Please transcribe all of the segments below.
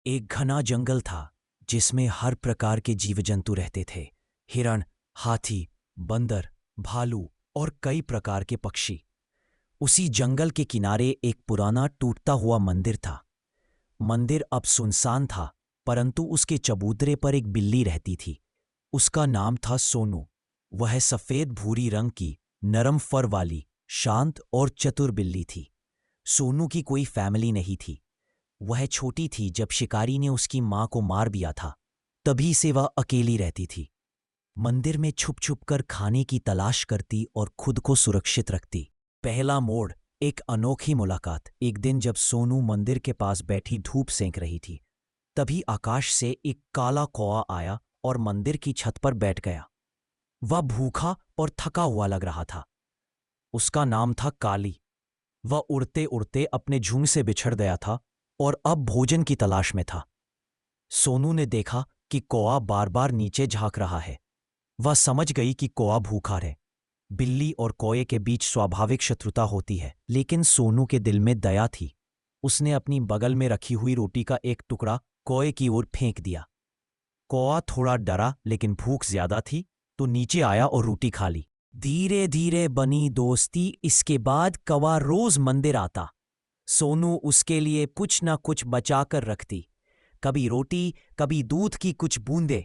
एक घना जंगल था जिसमें हर प्रकार के जीव जंतु रहते थे। हिरण, हाथी, बंदर, भालू और कई प्रकार के पक्षी। उसी जंगल के किनारे एक पुराना टूटता हुआ मंदिर था। मंदिर अब सुनसान था, परंतु उसके चबूतरे पर एक बिल्ली रहती थी। उसका नाम था सोनू। वह सफेद भूरी रंग की, नरम फर वाली, शांत और चतुर बिल्ली थी। सोनू की कोई फैमिली नहीं थी। वह छोटी थी जब शिकारी ने उसकी मां को मार दिया था। तभी से वह अकेली रहती थी। मंदिर में छुप छुप कर खाने की तलाश करती और खुद को सुरक्षित रखती। पहला मोड़, एक अनोखी मुलाकात। एक दिन जब सोनू मंदिर के पास बैठी धूप सेंक रही थी, तभी आकाश से एक काला कौआ आया और मंदिर की छत पर बैठ गया। वह भूखा और थका हुआ लग रहा था। उसका नाम था काली। वह उड़ते उड़ते अपने झुंड से बिछड़ गया था और अब भोजन की तलाश में था। सोनू ने देखा कि कौआ बार बार नीचे झांक रहा है। वह समझ गई कि कौआ भूखा है। बिल्ली और कौए के बीच स्वाभाविक शत्रुता होती है, लेकिन सोनू के दिल में दया थी। उसने अपनी बगल में रखी हुई रोटी का एक टुकड़ा कौए की ओर फेंक दिया। कौआ थोड़ा डरा, लेकिन भूख ज्यादा थी तो नीचे आया और रोटी खा ली। धीरे धीरे बनी दोस्ती। इसके बाद कौआ रोज मंदिर आता। सोनू उसके लिए कुछ न कुछ बचाकर रखती, कभी रोटी, कभी दूध की कुछ बूंदें।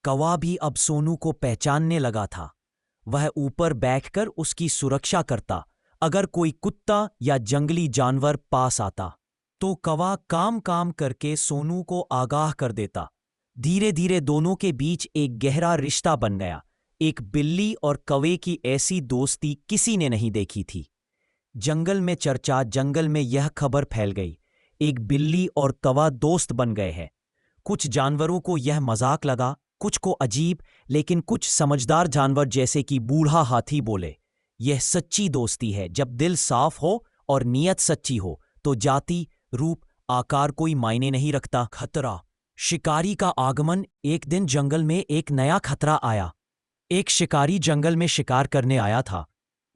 कौवा भी अब सोनू को पहचानने लगा था। वह ऊपर बैठकर उसकी सुरक्षा करता। अगर कोई कुत्ता या जंगली जानवर पास आता तो कौवा काम काम करके सोनू को आगाह कर देता। धीरे धीरे दोनों के बीच एक गहरा रिश्ता बन गया। एक बिल्ली और कौवे की ऐसी दोस्ती किसी ने नहीं देखी थी। जंगल में चर्चा, जंगल में यह खबर फैल गई, एक बिल्ली और कौवा दोस्त बन गए हैं। कुछ जानवरों को यह मजाक लगा, कुछ को अजीब, लेकिन कुछ समझदार जानवर जैसे कि बूढ़ा हाथी बोले, यह सच्ची दोस्ती है। जब दिल साफ हो और नीयत सच्ची हो तो जाति, रूप, आकार कोई मायने नहीं रखता। खतरा, शिकारी का आगमन। एक दिन जंगल में एक नया खतरा आया। एक शिकारी जंगल में शिकार करने आया था।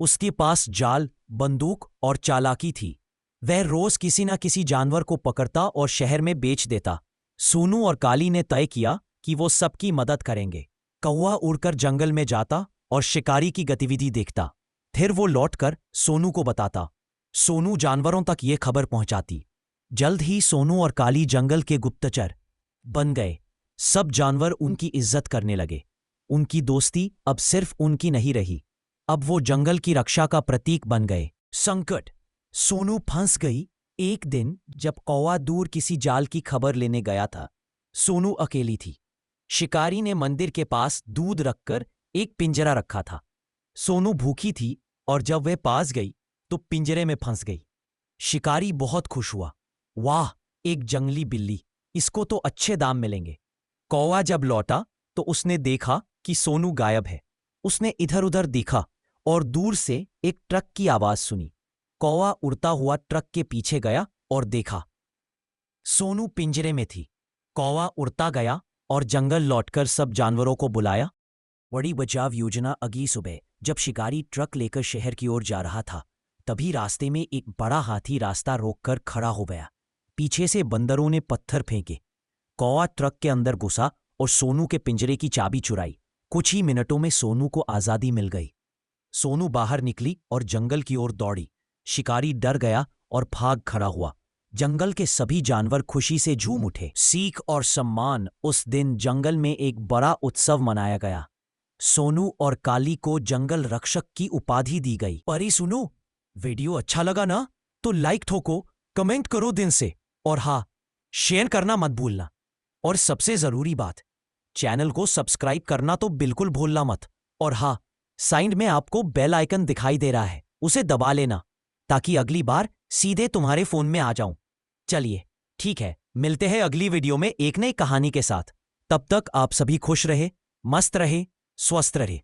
उसके पास जाल, बंदूक और चालाकी थी। वह रोज किसी न किसी जानवर को पकड़ता और शहर में बेच देता। सोनू और काली ने तय किया कि वो सबकी मदद करेंगे। कौवा उड़कर जंगल में जाता और शिकारी की गतिविधि देखता। फिर वो लौटकर सोनू को बताता। सोनू जानवरों तक ये खबर पहुंचाती। जल्द ही सोनू और काली जंगल के गुप्तचर बन गए। सब जानवर उनकी इज्जत करने लगे। उनकी दोस्ती अब सिर्फ उनकी नहीं रही, अब वो जंगल की रक्षा का प्रतीक बन गए। संकट, सोनू फंस गई। एक दिन जब कौवा दूर किसी जाल की खबर लेने गया था, सोनू अकेली थी। शिकारी ने मंदिर के पास दूध रखकर एक पिंजरा रखा था। सोनू भूखी थी और जब वह पास गई तो पिंजरे में फंस गई। शिकारी बहुत खुश हुआ। वाह, एक जंगली बिल्ली, इसको तो अच्छे दाम मिलेंगे। कौवा जब लौटा तो उसने देखा कि सोनू गायब है। उसने इधर उधर देखा और दूर से एक ट्रक की आवाज सुनी। कौवा उड़ता हुआ ट्रक के पीछे गया और देखा, सोनू पिंजरे में थी। कौवा उड़ता गया और जंगल लौटकर सब जानवरों को बुलाया। बड़ी बचाव योजना। अगली सुबह जब शिकारी ट्रक लेकर शहर की ओर जा रहा था, तभी रास्ते में एक बड़ा हाथी रास्ता रोककर खड़ा हो गया। पीछे से बंदरों ने पत्थर फेंके। कौवा ट्रक के अंदर घुसा और सोनू के पिंजरे की चाबी चुराई। कुछ ही मिनटों में सोनू को आजादी मिल गई। सोनू बाहर निकली और जंगल की ओर दौड़ी। शिकारी डर गया और भाग खड़ा हुआ। जंगल के सभी जानवर खुशी से झूम उठे। सीख और सम्मान। उस दिन जंगल में एक बड़ा उत्सव मनाया गया। सोनू और काली को जंगल रक्षक की उपाधि दी गई। परी सुनो, वीडियो अच्छा लगा ना तो लाइक ठोको, कमेंट करो दिन से, और हाँ, शेयर करना मत भूलना। और सबसे जरूरी बात, चैनल को सब्सक्राइब करना तो बिल्कुल भूलना मत। और हाँ, साइड में आपको बेल आइकन दिखाई दे रहा है, उसे दबा लेना ताकि अगली बार सीधे तुम्हारे फोन में आ जाऊं। चलिए ठीक है, मिलते हैं अगली वीडियो में एक नई कहानी के साथ। तब तक आप सभी खुश रहे, मस्त रहे, स्वस्थ रहे।